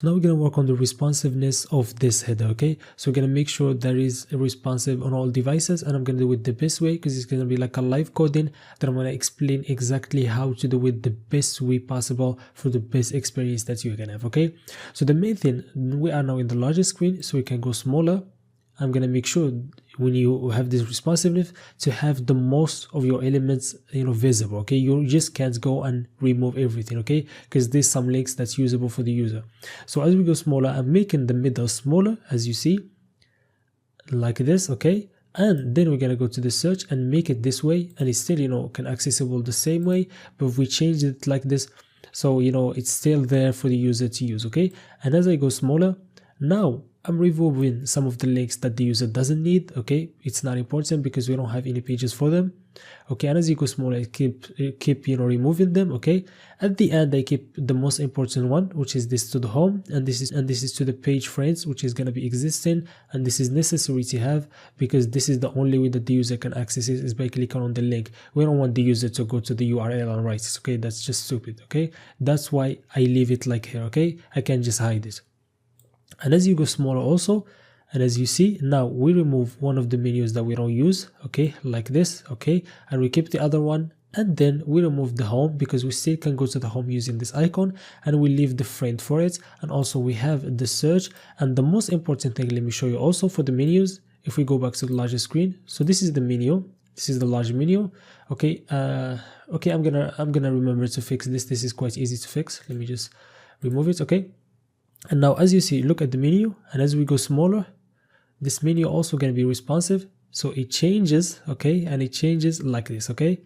Now we're going to work on the responsiveness of this header, okay? So we're going to make sure that is responsive on all devices, and I'm going to do it the best way because it's going to be like a live coding that I'm going to explain exactly how to do it the best way possible for the best experience that you can have, okay? So the main thing, we are now in the larger screen, so we can go smaller. I'm going to make sure when you have this responsiveness to have the most of your elements, visible, okay? You just can't go and remove everything, okay? Because there's some links that's usable for the user. So as we go smaller, I'm making the middle smaller, as you see, like this, okay? And then we're going to go to the search and make it this way, and it's still, can accessible the same way, but if we change it like this, so, it's still there for the user to use, okay? And as I go smaller, now I'm removing some of the links that the user doesn't need, okay? It's not important because we don't have any pages for them, okay? And as you go smaller, I keep removing them, okay? At the end, I keep the most important one, which is this to the home, and this is to the page friends, which is going to be existing, and this is necessary to have because this is the only way that the user can access it is by clicking on the link. We don't want the user to go to the URL and write it, okay? That's just stupid, okay? That's why I leave it like here, okay? I can just hide it. And as you go smaller also, and as you see, now we remove one of the menus that we don't use, okay, like this, okay, and we keep the other one, and then we remove the home because we still can go to the home using this icon, and we leave the friend for it, and also we have the search. And the most important thing, let me show you also for the menus. If we go back to the larger screen, so this is the menu, this is the large menu, okay. Okay, I'm gonna remember to fix this. This is quite easy to fix. Let me just remove it, okay. And now as you see, look at the menu, and as we go smaller, this menu also going to be responsive, so it changes, okay, and it changes like this, okay,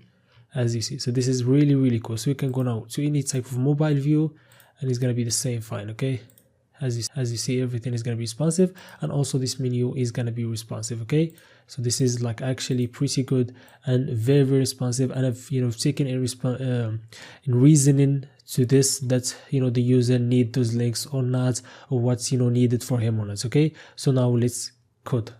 as you see. So this is really cool. So we can go now to any type of mobile view, and it's going to be the same fine, okay. As you see, everything is going to be responsive, and also this menu is going to be responsive, okay. So this is like actually pretty good and very responsive, and I've taken in reasoning to this that the user need those links or not, or what's needed for him or not, okay. So now let's code.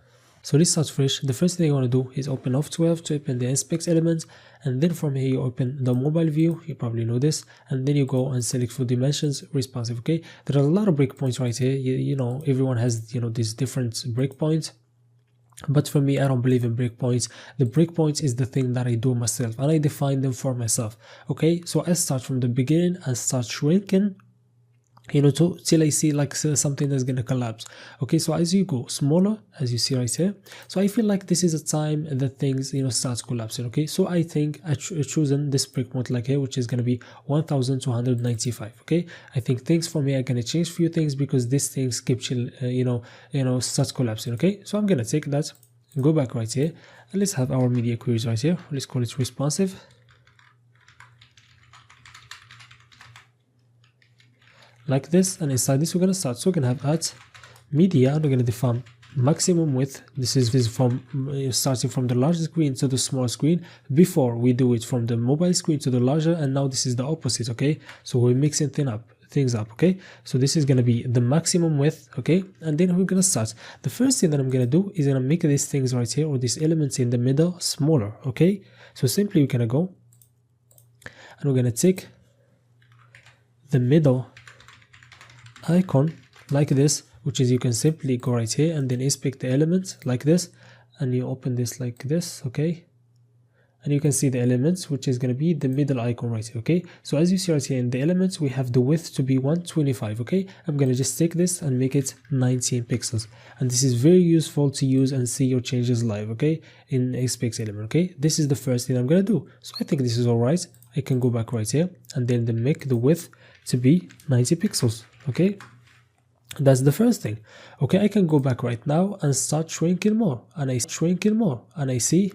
So this starts fresh. The first thing I want to do is open off 12 to open the inspect element, and then from here you open the mobile view. You probably know this, and then you go and select for dimensions responsive, okay. There are a lot of breakpoints right here. Everyone has these different breakpoints, but for me, I don't believe in breakpoints. The breakpoints is the thing that I do myself, and I define them for myself, okay. So I start from the beginning and start shrinking till I see like something that's gonna collapse, okay. So as you go smaller, as you see right here, so I feel like this is a time that things starts collapsing, okay. So I think I chosen this breakpoint like here, which is gonna be 1295, okay. I think things for me are gonna change few things because these things keep starts collapsing, okay. So I'm gonna take that, go back right here, and let's have our media queries right here. Let's call it responsive, like this, and inside this we're going to start. So we're going to have at media, and we're going to define maximum width. This is from starting from the larger screen to the small screen. Before we do it from the mobile screen to the larger, and now this is the opposite, okay. So we're mixing things up, okay. So this is going to be the maximum width, okay, and then we're going to start. The first thing that I'm going to do is going to make these things right here, or these elements in the middle, smaller, okay. So simply we're going to go and we're going to take the middle icon like this, which is you can simply go right here and then inspect the elements like this, and you open this like this, okay, and you can see the elements, which is going to be the middle icon right here, okay. So as you see right here in the elements, we have the width to be 125, okay. I'm going to just take this and make it 19 pixels, and this is very useful to use and see your changes live, okay, in inspect element, okay. This is the first thing I'm going to do. So I think this is all right. I can go back right here and then make the width to be 90 pixels, okay. That's the first thing, okay. I can go back right now and start shrinking more, and I see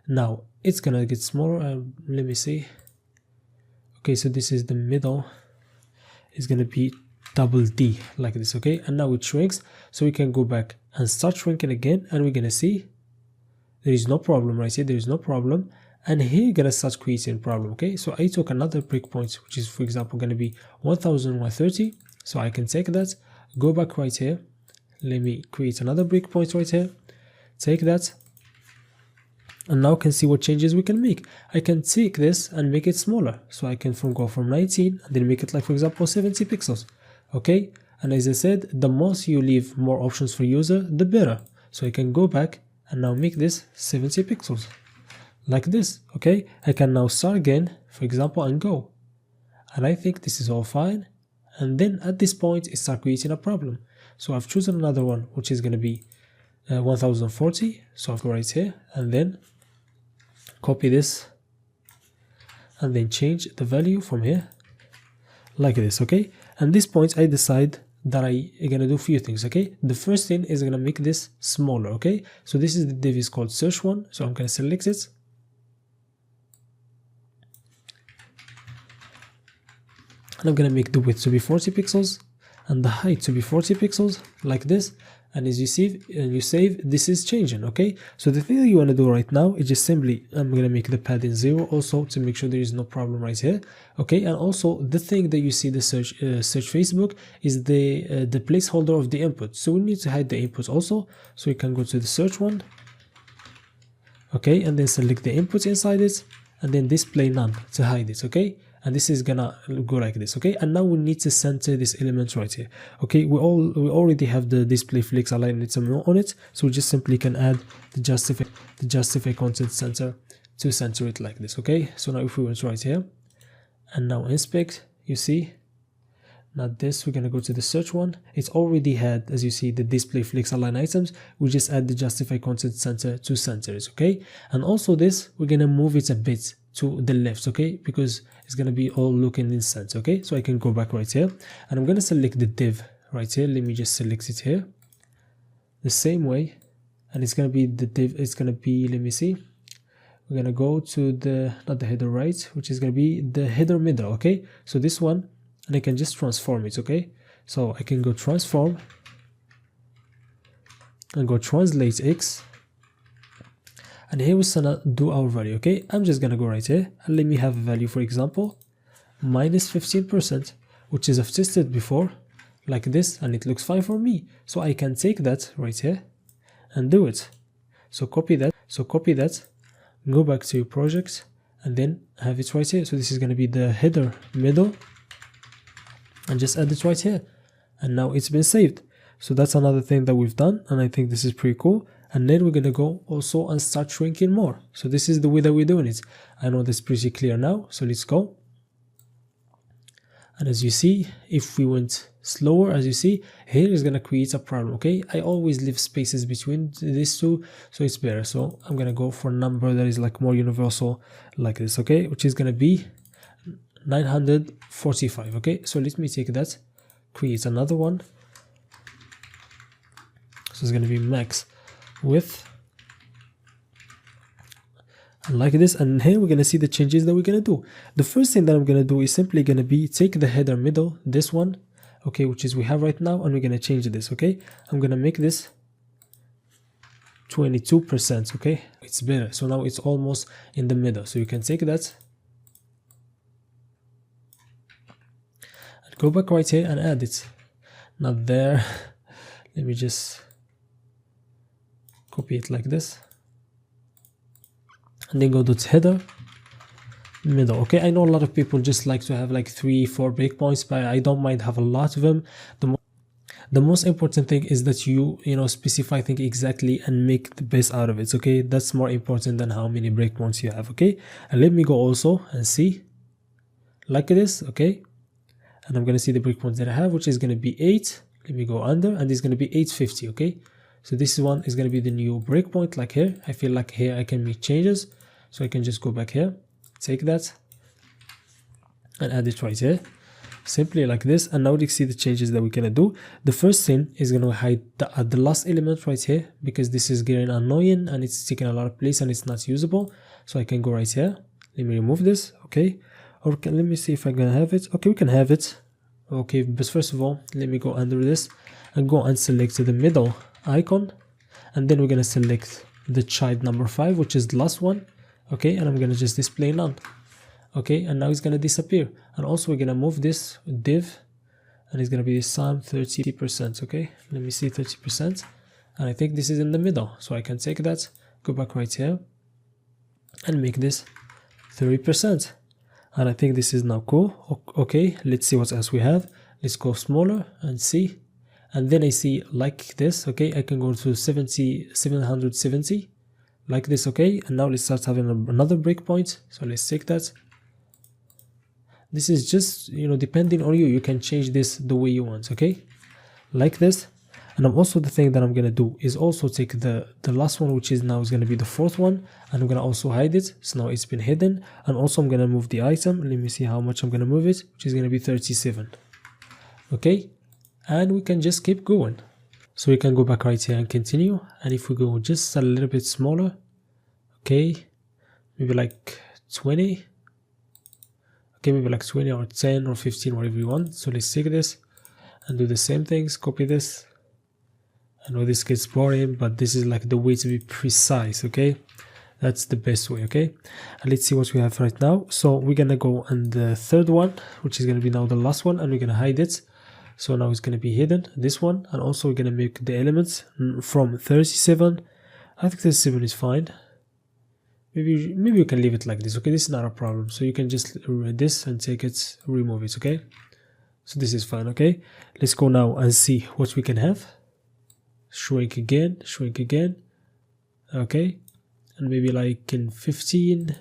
now it's gonna get smaller. Let me see, okay. So this is the middle, is gonna be double D like this, okay, and now it shrinks. So we can go back and start shrinking again, and we're gonna see there is no problem right here, there is no problem, and here you're gonna start creating problem, okay. So I took another breakpoint, which is for example gonna be 1130. So I can take that, go back right here, let me create another breakpoint right here, take that, and now can see what changes we can make. I can take this and make it smaller, so I can go from 19 and then make it like for example 70 pixels, okay. And as I said, the most you leave more options for user, the better. So I can go back and now make this 70 pixels like this. Okay, I can now start again, for example, and go. And I think this is all fine. And then at this point, it starts creating a problem. So I've chosen another one, which is going to be 1040. So I'll go right here and then copy this and then change the value from here like this. Okay, and this point I decide that I'm gonna do a few things. Okay, the first thing is gonna make this smaller. Okay, so this is the div is called search one, so I'm gonna select it and I'm gonna make the width to be 40 pixels and the height to be 40 pixels like this. And as you see, you save, this is changing. Okay, so the thing that you want to do right now is just simply, I'm going to make the padding 0 also to make sure there is no problem right here. Okay, and also the thing that you see the search Facebook is the placeholder of the input, so we need to hide the input also. So we can go to the search one, okay, and then select the input inside it and then display none to hide it. Okay, and this is gonna go like this. Okay, and now we need to center this element right here. Okay, we already have the display flex alignment on it, so we just simply can add the justify content center to center it like this. Okay, so now if we went right here and now inspect, you see not this, we're gonna go to the search one. It's already had, as you see, the display flex align items. We just add the justify content center to center it. Okay, and also this, we're gonna move it a bit to the left, okay, because it's gonna be all looking in sense. Okay, so I can go back right here and I'm gonna select the div right here. Let me just select it here the same way, and it's gonna be the div, it's gonna be, let me see, we're gonna go to the, not the header right, which is gonna be the header middle. Okay, so this one, and I can just transform it. Okay, so I can go transform and go translate X, and here we're gonna do our value. Okay, I'm just gonna go right here and let me have a value, for example, minus 15%, which is I've tested before like this and it looks fine for me. So I can take that right here and do it. So copy that, go back to your project and then have it right here. So this is gonna be the header middle and just add it right here, and now it's been saved. So that's another thing that we've done, and I think this is pretty cool. And then we're gonna go also and start shrinking more. So this is the way that we're doing it. I know that's pretty clear now, so let's go. And as you see, if we went slower, as you see here, is gonna create a problem. Okay, I always leave spaces between these two, so it's better. So I'm gonna go for a number that is like more universal like this. Okay, which is gonna be 945. Okay, so let me take that, create another one. So it's gonna be max width and like this, and here we're gonna see the changes that we're gonna do. The first thing that I'm gonna do is simply gonna be take the header middle, this one, okay, which is we have right now, and we're gonna change this. Okay, I'm gonna make this 22%. Okay, it's better, so now it's almost in the middle. So you can take that and go back right here and add it. Not there. Let me just copy it like this and then go to header middle. Okay, I know a lot of people just like to have like 3-4 breakpoints, but I don't mind have a lot of them. The most important thing is that you specify things exactly and make the best out of it. Okay, that's more important than how many breakpoints you have. Okay, and let me go also and see like this. Okay, and I'm gonna see the breakpoints that I have, which is gonna be 8. Let me go under, and it's gonna be 850. Okay, so this one is going to be the new breakpoint. Like here, I feel like here I can make changes, so I can just go back here, take that and add it right here, simply like this. And now you see the changes that we're going to do. The first thing is going to hide the last element right here, because this is getting annoying and it's taking a lot of place and it's not usable. So I can go right here, let me remove this. Okay, or let me see if I can have it. Okay, we can have it. Okay, but first of all, let me go under this and go and select the middle icon, and then we're gonna select the child number 5, which is the last one. Okay, and I'm gonna just display none. Okay, and now it's gonna disappear. And also we're gonna move this div, and it's gonna be the sum 30%. Okay, let me see 30%, and I think this is in the middle, so I can take that, go back right here and make this 30%, and I think this is now cool. Okay, let's see what else we have. let's go smaller and see. And then I see like this, okay, I can go to 770 like this, okay. And now let's start having another breakpoint. So let's take that. This is just, you know, depending on you, you can change this the way you want, okay, like this. And I'm also, the thing that I'm gonna do is also take the last one, which is now is gonna be the fourth one, and I'm gonna also hide it. So now it's been hidden. And also I'm gonna move the item. Let me see how much I'm gonna move it, which is gonna be 37, okay. And we can just keep going. So we can go back right here and continue. And if we go just a little bit smaller, okay, maybe like 20, okay, maybe like 20 or 10 or 15, whatever you want. So let's take this and do the same things, copy this. I know this gets boring, but this is like the way to be precise, okay. That's the best way, okay. And let's see what we have right now. So we're gonna go on the third one, which is gonna be now the last one, and we're gonna hide it. So now it's gonna be hidden, this one. And also we're gonna make the elements from 37. I think 37 is fine. Maybe you can leave it like this, okay. This is not a problem. So you can just read this and take it, remove it, okay. So this is fine, okay. Let's go now and see what we can have. Shrink again, okay. And maybe like in 15,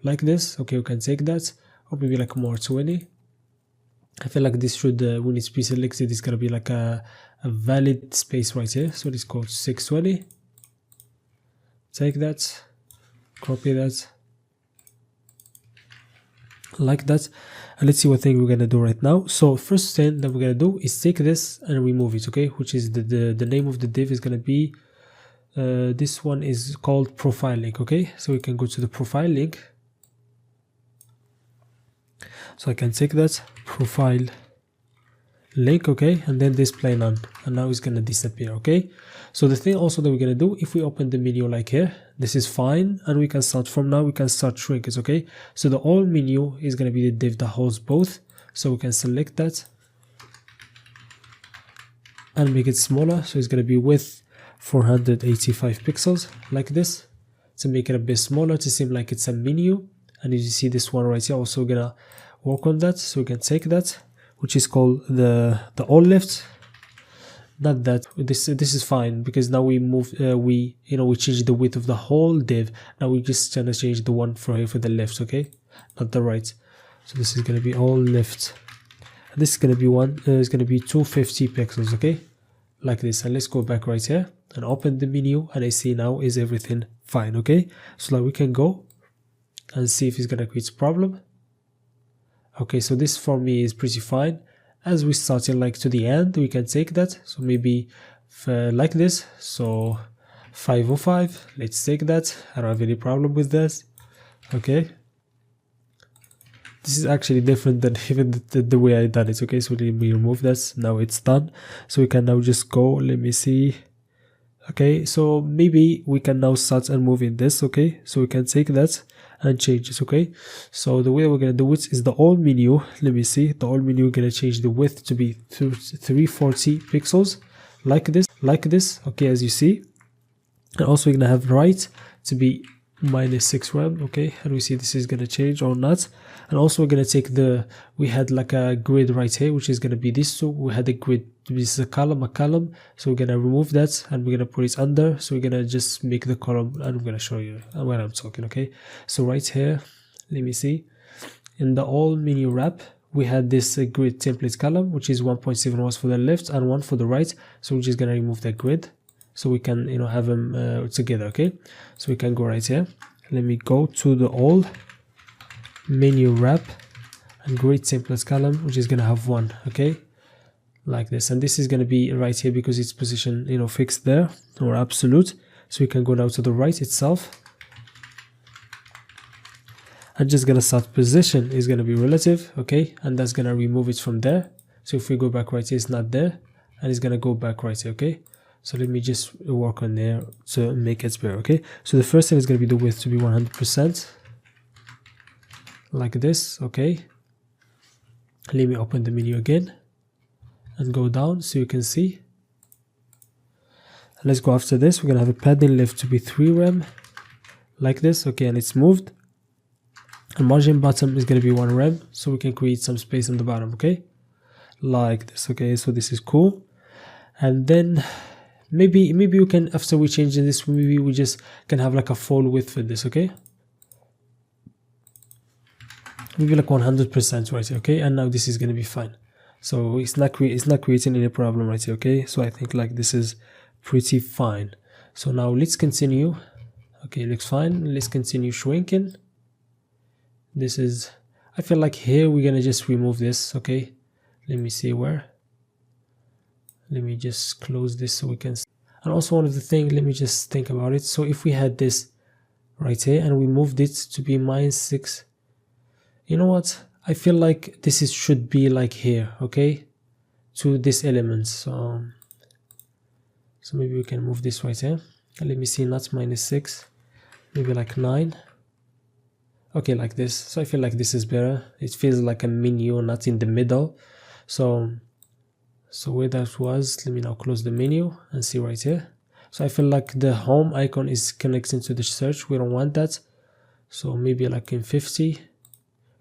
like this, okay, we can take that. Or maybe like more 20. I feel like this should, when it's pre-selected, it's gonna be like a valid space right here. So let's go to 620. Take that, copy that, like that. And let's see what thing we're gonna do right now. So first thing that we're gonna do is take this and remove it, okay, which is the name of the div is gonna be this one is called profile link, okay. So we can go to the profile link. So I can take that profile link, okay, and then display none, and now it's gonna disappear, okay. So the thing also that we're gonna do, if we open the menu like here, this is fine, and we can start from now, we can start shrink it, okay. So the all menu is gonna be the div that holds both. So we can select that and make it smaller. So it's gonna be width 485 pixels like this, to make it a bit smaller, to seem like it's a menu. And as you see, this one right here, also gonna work on that. So we can take that, which is called the all left. Not that, this is fine, because now we move, we change the width of the whole div. Now we just gonna change the one for here for the left, okay, not the right. So this is gonna be all left. And this is gonna be is gonna be 250 pixels, okay, like this. And let's go back right here and open the menu, and I see now is everything fine, okay. So now we can go and see if it's gonna create a problem. Okay, so this for me is pretty fine. As we starting like to the end, we can take that. So maybe like this. So 505, let's take that. I don't have any problem with this. Okay. This is actually different than even the way I done it. Okay, so let me remove that. Now it's done. So we can now just go, let me see. Okay, so maybe we can now start and move in this. Okay, so we can take that and change it, okay. So the way we're gonna do it is the all menu. Let me see, the all menu, we're gonna change the width to be 340 pixels like this, okay, as you see. And also we're gonna have right to be -6 rem, okay, and we see this is gonna change or not. And also we're gonna take we had like a grid right here, which is gonna be this. So we had a grid, this is a column, so we're gonna remove that and we're gonna put it under. So we're gonna just make the column, and I'm gonna show you when I'm talking, okay. So right here, let me see, in the all menu wrap, we had this grid template column, which is 1.7 rows for the left and 1 for the right. So we're just gonna remove that grid, so we can have them together, okay. So we can go right here, let me go to the all menu wrap and grid templates column, which is gonna have 1, okay, like this. And this is gonna be right here because it's position fixed there, or absolute. So we can go now to the right itself. I'm just gonna start position is gonna be relative, okay, and that's gonna remove it from there. So if we go back right here, it's not there, and it's gonna go back right here, okay. So let me just work on there to make it better, okay. So the first thing is gonna be the width to be 100%, like this, okay. Let me open the menu again and go down so you can see. And let's go after this. We're gonna have a padding left to be 3 rem, like this, okay, and it's moved. And margin bottom is gonna be 1 rem, so we can create some space on the bottom, okay, like this. Okay, so this is cool. And then maybe we can, after we change this, maybe we just can have like a fall width for this. Okay, maybe like 100% right here. Okay, and now this is gonna be fine. So it's not creating any problem right here. Okay, so I think like this is pretty fine. So now let's continue. Okay, looks fine. Let's continue shrinking. This is, I feel like here we're gonna just remove this. Okay, let me see where. Let me just close this so we can see. And also one of the things, let me just think about it. So if we had this right here and we moved it to be -6, you know what, I feel like this is should be like here, okay, to this element. So maybe we can move this right here. Let me see, not -6, maybe like 9. Okay, like this. So I feel like this is better. It feels like a menu, not in the middle. So where that was, let me now close the menu and see right here. So I feel like the home icon is connecting to the search. We don't want that. So maybe like in 50,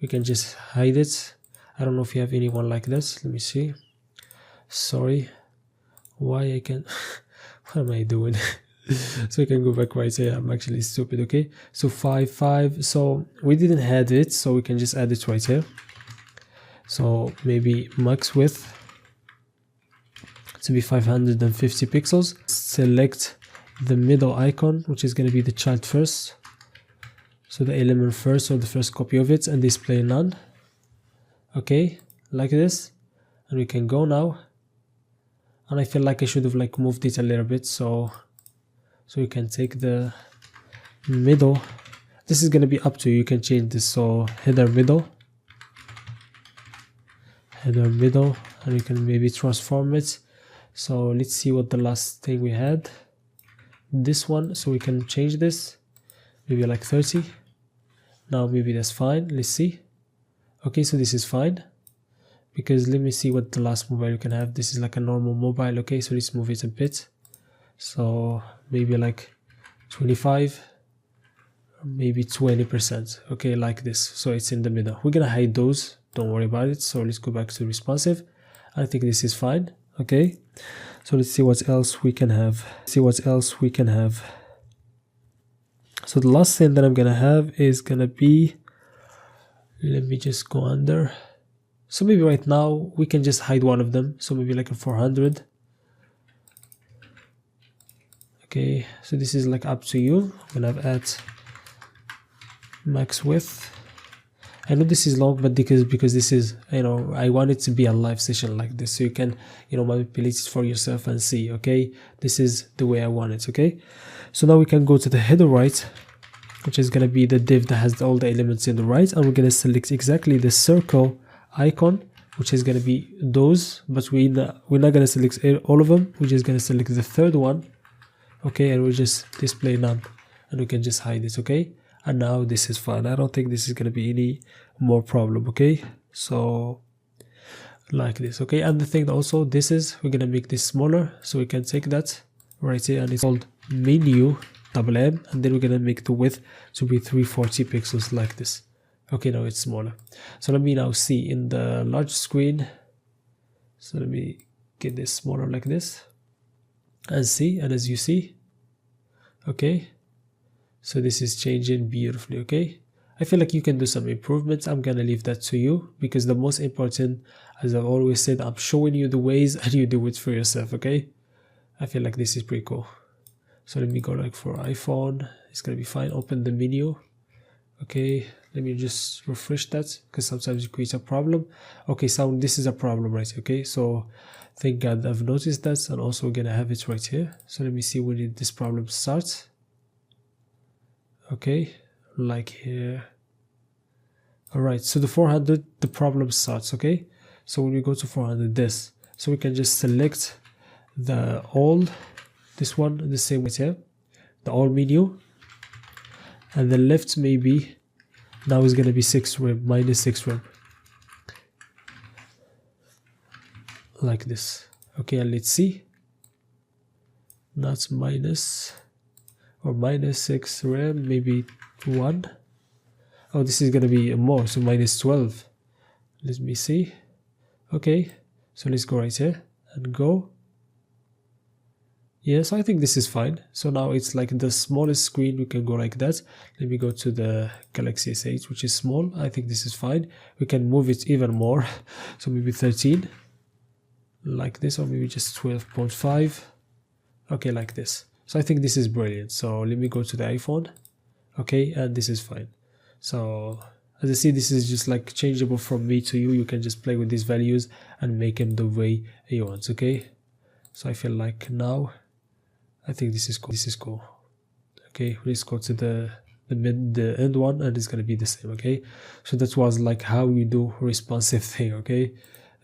we can just hide it. I don't know if you have anyone like this. Let me see. Sorry, why I can what am I doing? So we can go back right here. I'm actually stupid. Okay, so 5. So we didn't add it, so we can just add it right here. So maybe max width to be 550 pixels. Select the middle icon, which is going to be the child first, so the element first, or the first copy of it, and display none. Okay, like this, and we can go now. And I feel like I should have like moved it a little bit, so you can take the middle. This is going to be up to you. You can change this. So header middle, and you can maybe transform it. So let's see what the last thing we had, this one. So we can change this, maybe like 30. Now maybe that's fine. Let's see. Okay, so this is fine, because let me see what the last mobile you can have. This is like a normal mobile. Okay, so let's move it a bit. So maybe like 25, or maybe 20%. Okay, like this. So it's in the middle. We're gonna hide those, don't worry about it. So let's go back to responsive. I think this is fine. Okay, so let's see what else we can have. So the last thing that I'm gonna have is gonna be, let me just go under. So maybe right now we can just hide one of them. So maybe like a 400. Okay, so this is like up to you. I'm gonna add max width. I know this is long, but because this is, you know, I want it to be a live session like this, so you can, you know, manipulate it for yourself and see. Okay, this is the way I want it. Okay, so now we can go to the header right, which is gonna be the div that has all the elements in the right, and we're gonna select exactly the circle icon, which is gonna be those, but we're not gonna select all of them. We're just gonna select the third one. Okay, and we'll just display none, and we can just hide it. Okay, and now this is fine. I don't think this is gonna be any more problem. Okay, so like this. Okay, and the thing also, this is, we're gonna make this smaller, so we can take that right here, and it's called menu M, and then we're gonna make the width to be 340 pixels like this. Okay, now it's smaller. So let me now see in the large screen. So let me get this smaller like this, and see, and as you see, okay, so this is changing beautifully. Okay, I feel like you can do some improvements. I'm gonna leave that to you, because the most important, as I've always said, I'm showing you the ways and you do it for yourself. Okay, I feel like this is pretty cool. So let me go like for iPhone, it's gonna be fine. Open the menu. Okay, let me just refresh that, because sometimes it creates a problem. Okay, so this is a problem, right? Okay, so thank God I've noticed that, and also we're gonna have it right here. So let me see when this problem starts. Okay, like here. All right, so the 400, the problem starts. Okay, so when we go to 400, this, so we can just select the all, this one, the same right here, the all menu, and the left maybe now is gonna be 6 rem, -6 rem, like this. Okay, and let's see, not minus or -6 rem, maybe 1. Oh, this is gonna be more, so -12. Let me see. Okay, So let's go right here and go. Yeah, so I think this is fine. So now it's like the smallest screen, we can go like that. Let me go to the Galaxy S8, which is small. I think this is fine. We can move it even more. So maybe 13 like this, or maybe just 12.5. Okay, like this. So I think this is brilliant. So let me go to the iPhone. Okay, and this is fine. So as you see, this is just like changeable from me to you. You can just play with these values and make them the way you want. Okay, so I feel like now I think this is cool. This is cool. Okay, let's go to the end one, and it's gonna be the same. Okay, so that was like how you do responsive thing. Okay,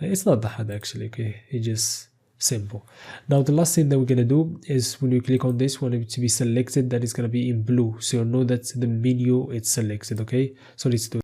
it's not that hard actually. Okay, it's just simple. Now the last thing that we're gonna do is when you click on this, want it to be selected, that is gonna be in blue, so you know that the menu it's selected. Okay, so let's do